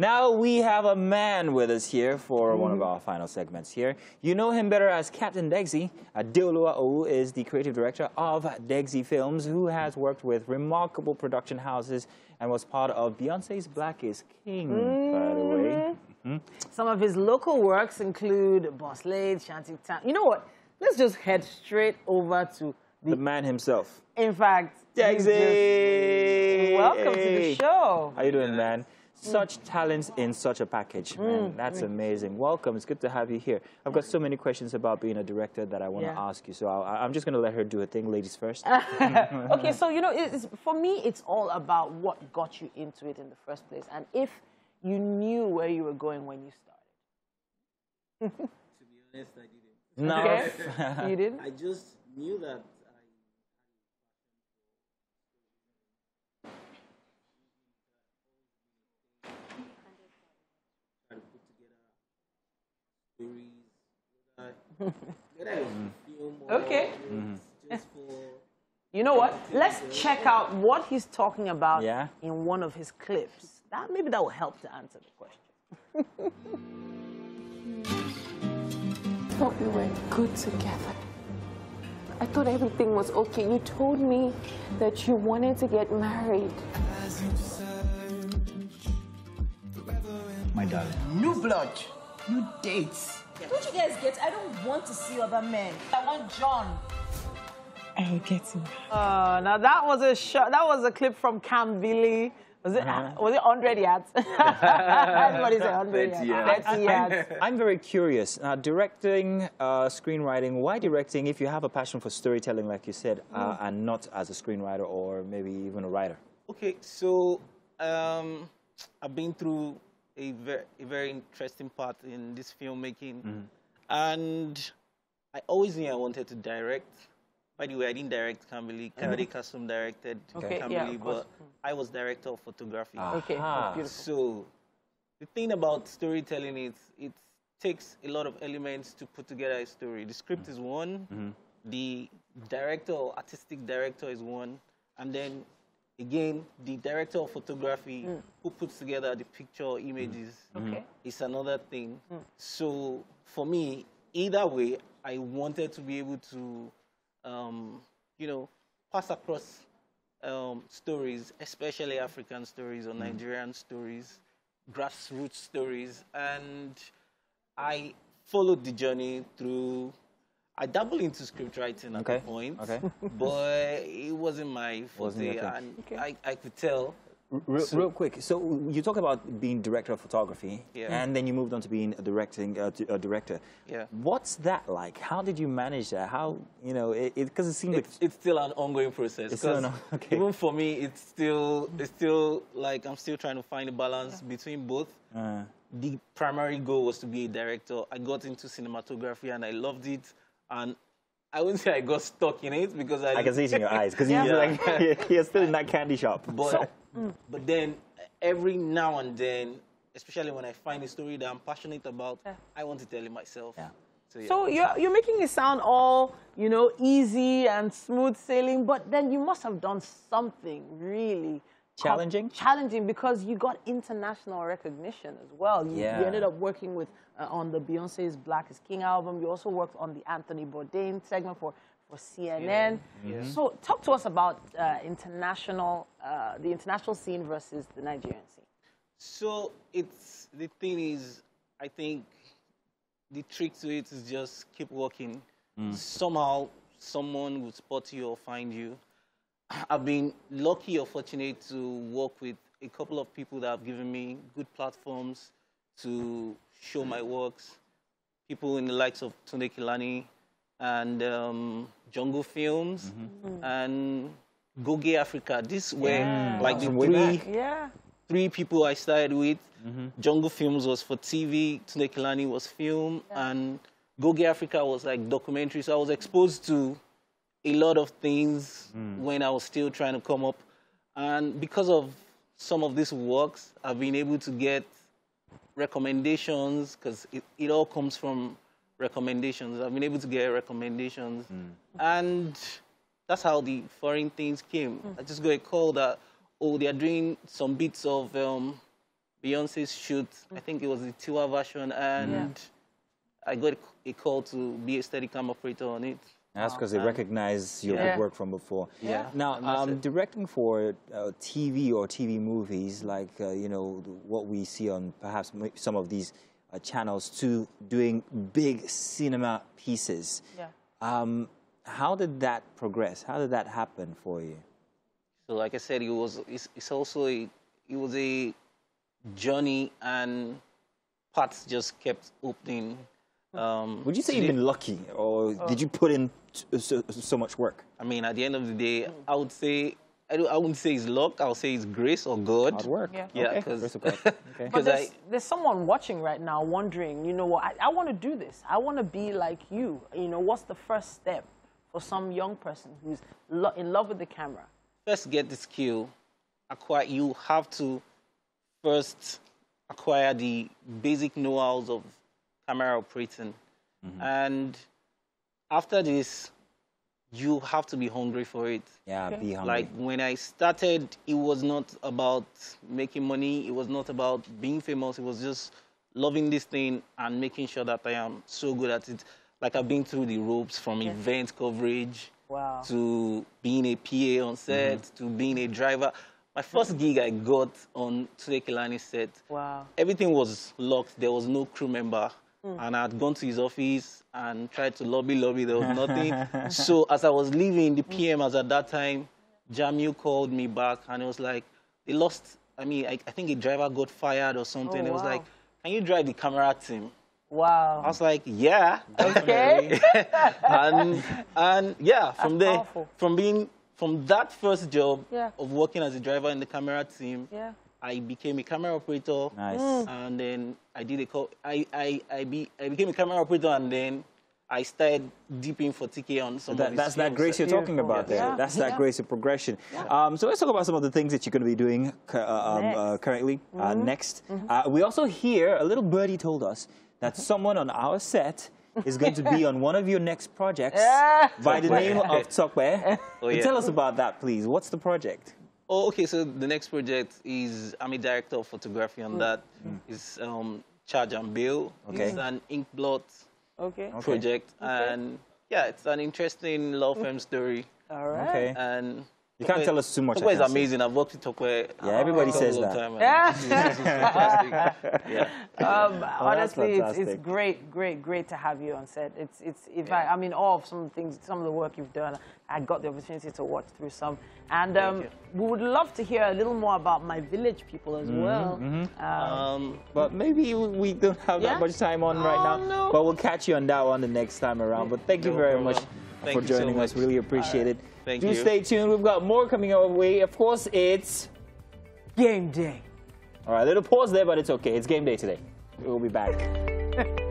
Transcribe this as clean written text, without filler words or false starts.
Now we have a man with us here for one of our final segments here. You know him better as Captain Degsy. Adeoluwa Owu is the creative director of Degsy Films, who has worked with remarkable production houses and was part of Beyonce's Black is King, by the way. Some of his local works include Boss Lady, Shantytown. You know what? Let's just head straight over to the man himself. In fact, Degsy! Welcome to the show. How you doing, man? Such talents in such a package, man. That's amazing. Welcome. It's good to have you here. I've got so many questions about being a director that I want to ask you. So I'm just going to let her do her thing. Ladies first. Okay, so, you know, for me, it's all about what got you into it in the first place. And if you knew where you were going when you started. To be honest, I didn't. No. Okay. You didn't? I just knew that Okay. You know what? Let's check out what he's talking about in one of his clips. Maybe that will help to answer the question. I thought we were good together. I thought everything was okay. You told me that you wanted to get married. My darling. New blood, new dates. Don't you guys get? I don't want to see other men. I want John. I will get him. Now that was a shot. That was a clip from Kambili. Was it 100 yards? Everybody say 100 yards. 30 yards. I'm very curious. Directing, screenwriting. Why directing if you have a passion for storytelling, like you said, and not as a screenwriter or maybe even a writer? Okay, so I've been through a very interesting part in this filmmaking, and I always knew I wanted to direct. By the way, I didn't direct Kambili. Kambili Kasum directed Kambili, but I was director of photography. Okay, beautiful. So the thing about storytelling is it takes a lot of elements to put together a story. The script is one, the director or artistic director is one, and then again, the director of photography who puts together the picture or images is another thing. So for me, either way, I wanted to be able to, you know, pass across stories, especially African stories or Nigerian stories, grassroots stories. And I followed the journey through. I dabbled into script writing at the point, but it wasn't my forte, and I could tell. Real quick, so you talk about being director of photography, and then you moved on to being a director. Yeah. What's that like? How did you manage that? How, you know, because it seems like it's still an ongoing process. It's still even for me, it's still like I'm still trying to find a balance between both. The primary goal was to be a director. I got into cinematography and I loved it. And I wouldn't say I got stuck in it because I can see it in your eyes because you're still in that candy shop. But then every now and then, especially when I find a story that I'm passionate about, I want to tell it myself. So you're making it sound all, you know, easy and smooth sailing, but then you must have done something really challenging because you got international recognition as well. You ended up working with on the Beyonce's Black is King album. You also worked on the Anthony Bourdain segment for CNN. So talk to us about the international scene versus the Nigerian scene. So the thing is, I think the trick to it is just keep working. Somehow someone will spot you or find you. I've been lucky or fortunate to work with a couple of people that have given me good platforms to show my works. People in the likes of Tunde Kelani and Jungle Films and Goge Africa. These were like the three people I started with. Jungle Films was for TV, Tunde Kelani was film, and Goge Africa was like documentary. So I was exposed to a lot of things when I was still trying to come up. And because of some of these works, I've been able to get recommendations, because it all comes from recommendations. I've been able to get recommendations. And that's how the foreign things came. I just got a call that, oh, they're doing some bits of Beyonce's shoot. I think it was the tour version, and I got a call to be a Steadicam operator on it. That's because they recognize your good work from before. Yeah. Now, directing for TV or TV movies, like, you know, what we see on perhaps some of these channels, to doing big cinema pieces. Yeah. How did that progress? How did that happen for you? So, like I said, it's also it was a journey, and paths just kept opening. Would you say you've been lucky, or did you put in so much work? I mean, at the end of the day, I would say I wouldn't say it's luck. I would say it's grace or God. Hard work. Yeah. Because But there's someone watching right now wondering, you know what, I want to do this. I want to be like you. You know, what's the first step for some young person who's in love with the camera? First, get the skill. You have to first acquire the basic know-hows of camera operating. And after this, you have to be hungry for it. Yeah, be hungry. Like, when I started, it was not about making money. It was not about being famous. It was just loving this thing and making sure that I am so good at it. Like, I've been through the ropes from event coverage to being a PA on set to being a driver. My first gig I got on Tunde Kelani set. Wow. Everything was locked. There was no crew member. And I had gone to his office and tried to lobby. There was nothing. So as I was leaving, the PM at that time, Jamil called me back, and it was like, they lost, I think a driver got fired or something. It was like, can you drive the camera team? Wow. I was like, yeah. Okay. and yeah, from That's there, powerful. from that first job of working as a driver in the camera team, I became a camera operator. Nice. And then I did I became a camera operator, and then I started dipping for TK on some of his That's that films. grace you're talking about there. Yeah. That's that grace of progression. So let's talk about some of the things that you're going to be doing currently, next. We also hear, a little birdie told us, that someone on our set is going to be on one of your next projects by the name of Tokwe. Tell us about that, please. What's the project? Oh, okay, so the next project is, I'm a director of photography on that. It's Charge and Bail. Okay. It's an ink blot project. And yeah, it's an interesting law firm story. All right. Okay. And You can't tell us too much. Tokwe is amazing. I've worked with Tokwe. Yeah, everybody says that. Honestly, it's great to have you on set. It's I mean, all of some of the work you've done, I got the opportunity to watch through some, and we would love to hear a little more about My Village People as well. But maybe we don't have that much time on right now. No. But we'll catch you on that one the next time around. But thank you very much for joining us. Really appreciate it. Thank Do you. stay tuned. We've got more coming our way. Of course, it's Game day. all right. A little pause there, but it's okay. It's game day today. We'll be back.